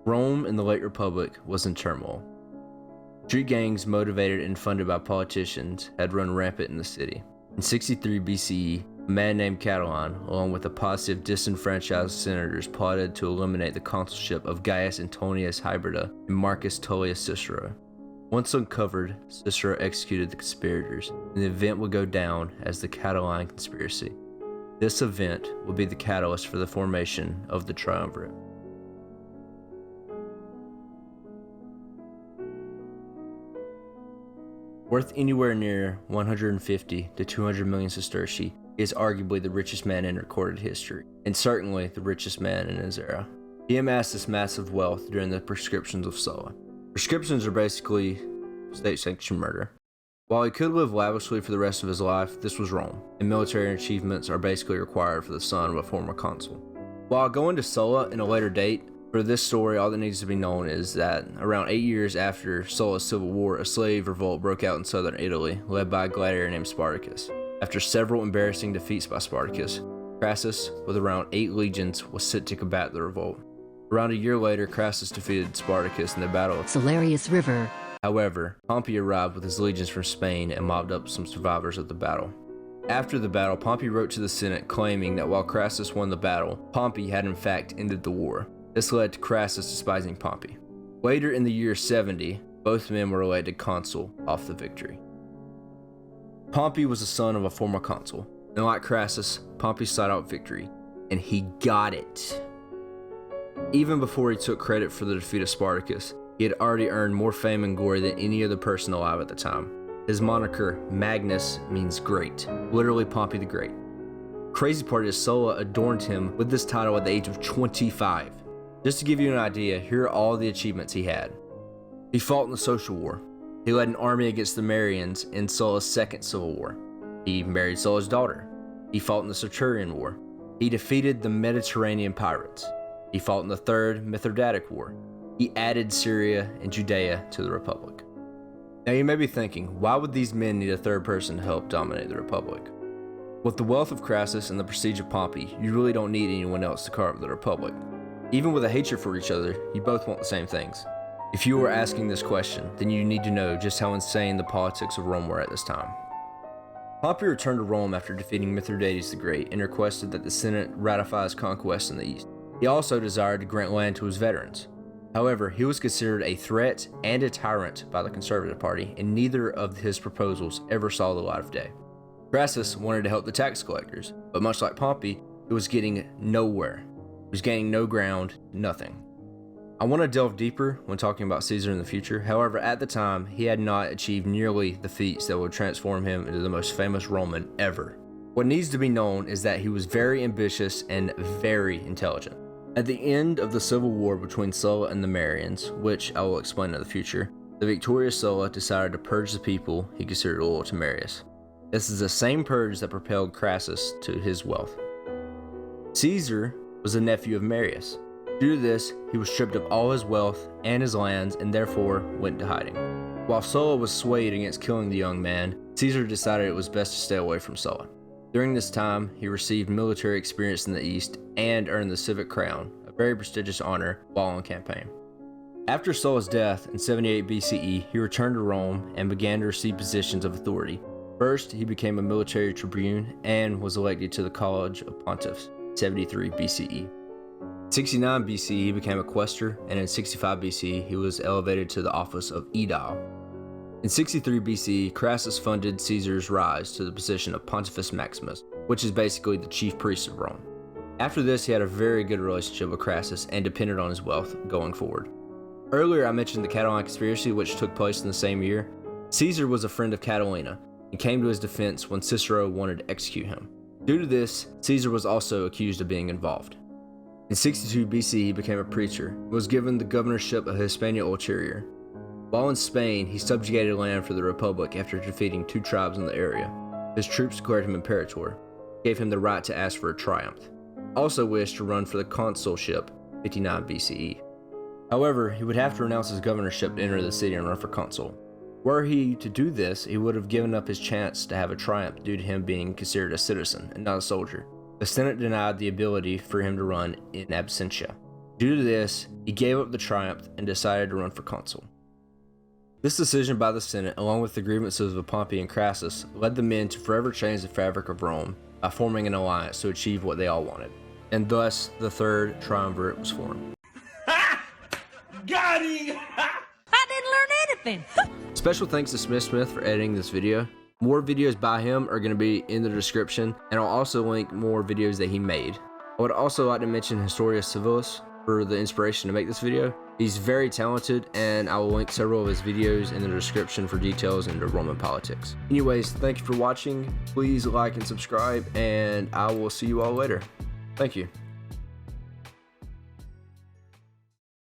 Rome in the late Republic was in turmoil. Street gangs motivated and funded by politicians had run rampant in the city. In 63 BCE, a man named Catiline, along with a posse of disenfranchised senators, plotted to eliminate the consulship of Gaius Antonius Hybrida and Marcus Tullius Cicero. Once uncovered, Cicero executed the conspirators, and the event would go down as the Catiline conspiracy. This event would be the catalyst for the formation of the Triumvirate. Worth anywhere near 150 to 200 million sestertii, he is arguably the richest man in recorded history, and certainly the richest man in his era. He amassed this massive wealth during the proscriptions of Sulla. Proscriptions are basically state-sanctioned murder. While he could live lavishly for the rest of his life, this was Rome, and military achievements are basically required for the son of a former consul. While I'll go into Sulla in a later date, for this story, all that needs to be known is that around 8 years after Sulla's civil war, a slave revolt broke out in southern Italy, led by a gladiator named Spartacus. After several embarrassing defeats by Spartacus, Crassus, with around 8 legions, was sent to combat the revolt. Around a year later, Crassus defeated Spartacus in the Battle of Salarius River. However, Pompey arrived with his legions from Spain and mobbed up some survivors of the battle. After the battle, Pompey wrote to the Senate claiming that while Crassus won the battle, Pompey had in fact ended the war. This led to Crassus despising Pompey. Later in the year 70, both men were elected consul off the victory. Pompey was the son of a former consul, and like Crassus, Pompey sought out victory, and he got it. Even before he took credit for the defeat of Spartacus, he had already earned more fame and glory than any other person alive at the time. His moniker, Magnus, means great, literally Pompey the Great. Crazy part is Sulla adorned him with this title at the age of 25. Just to give you an idea, here are all the achievements he had. He fought in the Social War. He led an army against the Marians in Sulla's second civil war. He married Sulla's daughter. He fought in the Saturnian War. He defeated the Mediterranean pirates. He fought in the Third Mithridatic War. He added Syria and Judea to the Republic. Now you may be thinking, why would these men need a third person to help dominate the Republic? With the wealth of Crassus and the prestige of Pompey, you really don't need anyone else to carve the Republic. Even with a hatred for each other, you both want the same things. If you were asking this question, then you need to know just how insane the politics of Rome were at this time. Pompey returned to Rome after defeating Mithridates the Great and requested that the Senate ratify his conquest in the East. He also desired to grant land to his veterans. However, he was considered a threat and a tyrant by the Conservative Party, and neither of his proposals ever saw the light of day. Crassus wanted to help the tax collectors, but much like Pompey, he was getting nowhere. He was gaining no ground, nothing. I want to delve deeper when talking about Caesar in the future. However, at the time, he had not achieved nearly the feats that would transform him into the most famous Roman ever. What needs to be known is that he was very ambitious and very intelligent. At the end of the civil war between Sulla and the Marians, which I will explain in the future, the victorious Sulla decided to purge the people he considered loyal to Marius. This is the same purge that propelled Crassus to his wealth. Caesar was a nephew of Marius. Due to this, he was stripped of all his wealth and his lands and therefore went into hiding. While Sulla was swayed against killing the young man, Caesar decided it was best to stay away from Sulla. During this time, he received military experience in the East and earned the civic crown, a very prestigious honor, while on campaign. After Sulla's death in 78 BCE, he returned to Rome and began to receive positions of authority. First, he became a military tribune and was elected to the College of Pontiffs, 73 BCE. In 69 BCE, he became a quaestor, and in 65 BCE, he was elevated to the office of aedile. In 63 BCE, Crassus funded Caesar's rise to the position of Pontifex Maximus, which is basically the chief priest of Rome. After this, he had a very good relationship with Crassus and depended on his wealth going forward. Earlier, I mentioned the Catiline conspiracy, which took place in the same year. Caesar was a friend of Catilina and came to his defense when Cicero wanted to execute him. Due to this, Caesar was also accused of being involved. In 62 BC, he became a preacher and was given the governorship of Hispania Ulterior. While in Spain, he subjugated land for the Republic after defeating 2 tribes in the area. His troops declared him imperator, gave him the right to ask for a triumph. Also wished to run for the consulship, 59 BCE. However, he would have to renounce his governorship to enter the city and run for consul. Were he to do this, he would have given up his chance to have a triumph due to him being considered a citizen and not a soldier. The Senate denied the ability for him to run in absentia. Due to this, he gave up the triumph and decided to run for consul. This decision by the Senate, along with the grievances of Pompey and Crassus, led the men to forever change the fabric of Rome by forming an alliance to achieve what they all wanted. And thus, the Third Triumvirate was formed. Got him! I didn't learn anything. Special thanks to Smith for editing this video. More videos by him are going to be in the description, and I'll also link more videos that he made. I would also like to mention Historius Civilis for the inspiration to make this video. He's very talented, and I will link several of his videos in the description for details into Roman politics. Anyways, thank you for watching. Please like and subscribe, and I will see you all later. Thank you.